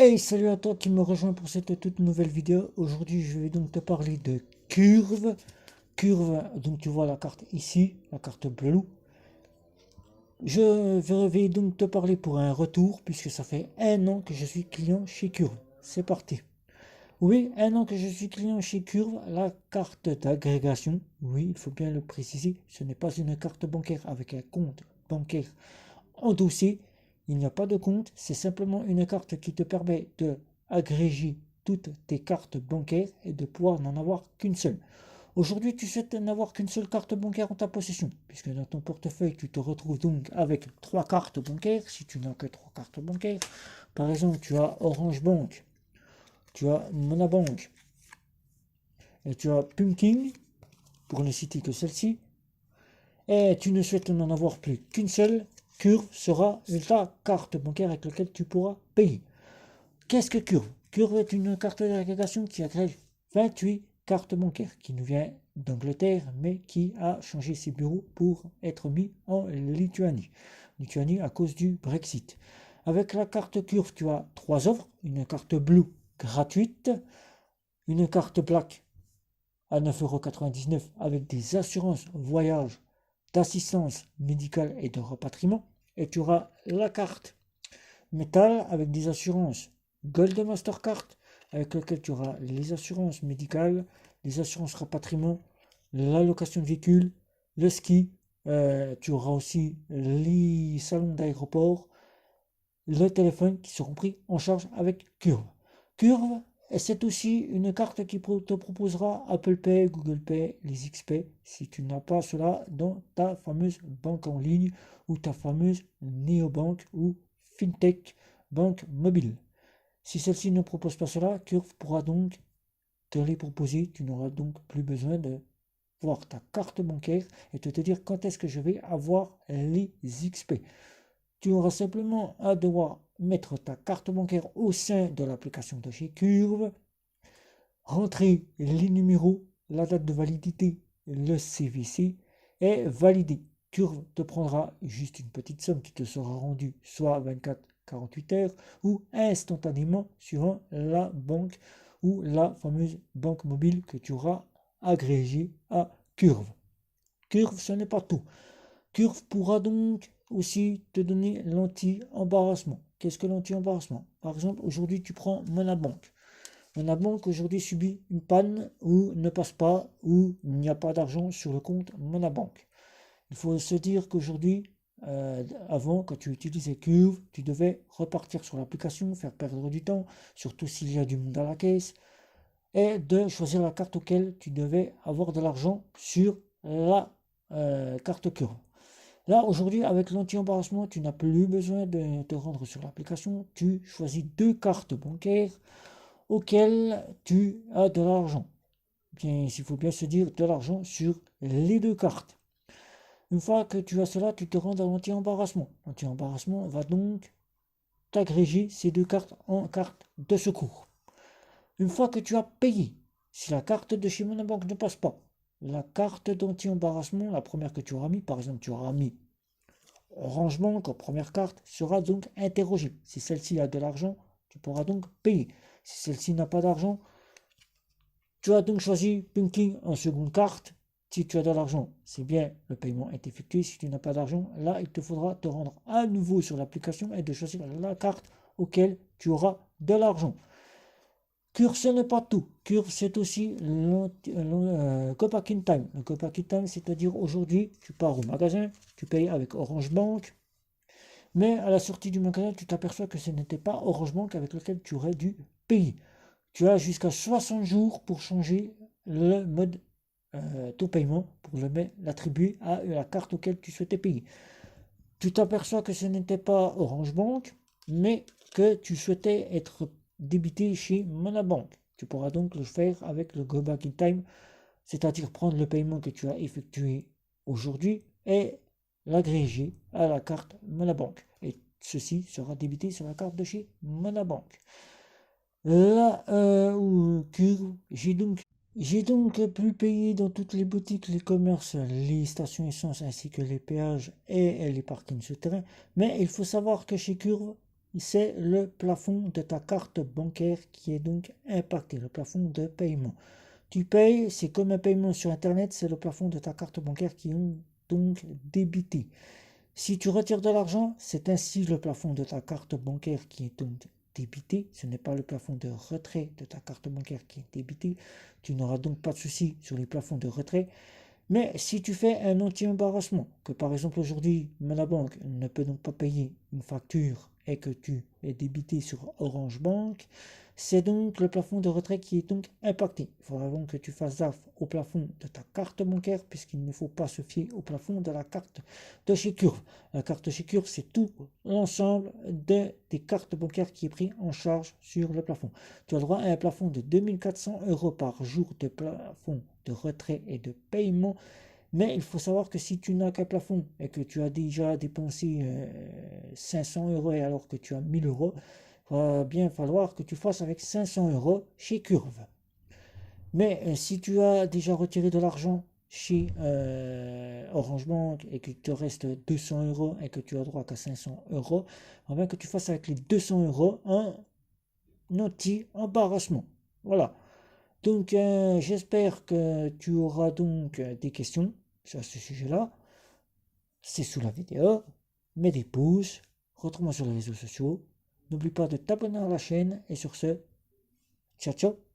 Hey, salut à toi qui me rejoint pour cette toute nouvelle vidéo. Aujourd'hui, je vais donc te parler de Curve. Curve, donc tu vois la carte ici, la carte bleue. Je vais donc te parler pour un retour, puisque ça fait un an que je suis client chez Curve. C'est parti. Oui, un an que je suis client chez Curve, la carte d'agrégation, oui, il faut bien le préciser, ce n'est pas une carte bancaire avec un compte bancaire endossé. Il n'y a pas de compte, c'est simplement une carte qui te permet de agréger toutes tes cartes bancaires et de pouvoir n'en avoir qu'une seule. Aujourd'hui, tu souhaites n'avoir qu'une seule carte bancaire en ta possession, puisque dans ton portefeuille, tu te retrouves donc avec trois cartes bancaires, si tu n'as que trois cartes bancaires. Par exemple, tu as Orange Bank, tu as Monabank, et tu as Pumpkin, pour ne citer que celle-ci, et tu ne souhaites n'en avoir plus qu'une seule. Curve sera ta carte bancaire avec laquelle tu pourras payer. Qu'est-ce que Curve? Curve est une carte d'agrégation qui agrège 28 cartes bancaires, qui nous vient d'Angleterre, mais qui a changé ses bureaux pour être mis en Lituanie. Lituanie à cause du Brexit. Avec la carte Curve, tu as trois offres. Une carte bleue gratuite, une carte black à 9,99 € avec des assurances voyage, d'assistance médicale et de rapatriement. Et tu auras la carte métal avec des assurances Gold Mastercard avec lequel tu auras les assurances médicales, les assurances rapatriement, la location de véhicule, le ski, tu auras aussi les salons d'aéroport, le téléphone qui seront pris en charge avec Curve. Curve, c'est aussi une carte qui te proposera Apple Pay, Google Pay, les XP, si tu n'as pas cela dans ta fameuse banque en ligne ou ta fameuse néobanque ou fintech banque mobile. Si celle-ci ne propose pas cela, Curve pourra donc te les proposer. Tu n'auras donc plus besoin de voir ta carte bancaire et de te dire quand est-ce que je vais avoir les XP. Tu auras simplement à devoir mettre ta carte bancaire au sein de l'application de chez Curve, rentrer les numéros, la date de validité, le CVC et valider. Curve te prendra juste une petite somme qui te sera rendue soit 24-48 heures ou instantanément suivant la banque ou la fameuse banque mobile que tu auras agrégée à Curve. Curve, ce n'est pas tout. Curve pourra donc aussi te donner l'anti-embarrassement. Qu'est-ce que l'anti-embarrassement? Par exemple, aujourd'hui, tu prends Monabank. Monabank aujourd'hui subit une panne ou ne passe pas ou il n'y a pas d'argent sur le compte Monabank. Il faut se dire qu'aujourd'hui, avant, quand tu utilisais Curve, tu devais repartir sur l'application, faire perdre du temps, surtout s'il y a du monde à la caisse, et de choisir la carte auquel tu devais avoir de l'argent sur la carte Curve. Là, aujourd'hui, avec l'anti-embarrassement, tu n'as plus besoin de te rendre sur l'application. Tu choisis deux cartes bancaires auxquelles tu as de l'argent. Bien, il faut bien se dire de l'argent sur les deux cartes. Une fois que tu as cela, tu te rends à l'anti-embarrassement. L'anti-embarrassement va donc t'agréger ces deux cartes en carte de secours. Une fois que tu as payé, si la carte de chez Monobank ne passe pas, la carte d'anti-embarrassement, la première que tu auras mis, par exemple, tu auras mis Orange Bank en première carte, sera donc interrogée. Si celle-ci a de l'argent, tu pourras donc payer. Si celle-ci n'a pas d'argent, tu as donc choisi Punking en seconde carte. Si tu as de l'argent, c'est bien, le paiement est effectué. Si tu n'as pas d'argent, là, il te faudra te rendre à nouveau sur l'application et de choisir la carte auquel tu auras de l'argent. Curve, ce n'est pas tout. Curve, c'est aussi Go Back in Time. Le Go Back in Time, c'est-à-dire aujourd'hui, tu pars au magasin, tu payes avec Orange Bank, mais à la sortie du magasin, tu t'aperçois que ce n'était pas Orange Bank avec lequel tu aurais dû payer. Tu as jusqu'à 60 jours pour changer le mode ton paiement, pour l'attribuer à la carte auquel tu souhaitais payer. Tu t'aperçois que ce n'était pas Orange Bank, mais que tu souhaitais être débité chez Monabank. Tu pourras donc le faire avec le Go Back in Time, c'est-à-dire prendre le paiement que tu as effectué aujourd'hui et l'agréger à la carte Monabank. Et ceci sera débité sur la carte de chez Monabank. Là où j'ai donc pu payer dans toutes les boutiques, les commerces, les stations essence ainsi que les péages et les parkings souterrains. Mais il faut savoir que chez Curve, c'est le plafond de ta carte bancaire qui est donc impacté, le plafond de paiement. Tu payes, c'est comme un paiement sur Internet, c'est le plafond de ta carte bancaire qui est donc débité. Si tu retires de l'argent, c'est ainsi le plafond de ta carte bancaire qui est donc débité. Ce n'est pas le plafond de retrait de ta carte bancaire qui est débité. Tu n'auras donc pas de souci sur les plafonds de retrait. Mais si tu fais un anti-embarrassement, que par exemple aujourd'hui, la banque ne peut donc pas payer une facture et que tu es débité sur Orange Bank, c'est donc le plafond de retrait qui est donc impacté. Il faudra donc que tu fasses gaffe au plafond de ta carte bancaire puisqu'il ne faut pas se fier au plafond de la carte de chez Curve. La carte de chez Curve, c'est tout l'ensemble des cartes bancaires qui est pris en charge sur le plafond. Tu as droit à un plafond de 2400 € par jour de plafond de retrait et de paiement. Mais il faut savoir que si tu n'as qu'un plafond et que tu as déjà dépensé 500 € et alors que tu as 1000 €, il va bien falloir que tu fasses avec 500 € chez Curve. Mais si tu as déjà retiré de l'argent chez Orange Bank et qu'il te reste 200 € et que tu as droit qu'à 500 €, il va bien que tu fasses avec les 200 € un anti-embarrassement. Voilà. Donc, j'espère que tu auras donc des questions sur ce sujet-là. C'est sous la vidéo. Mets des pouces. Retrouve-moi sur les réseaux sociaux. N'oublie pas de t'abonner à la chaîne. Et sur ce, ciao ciao.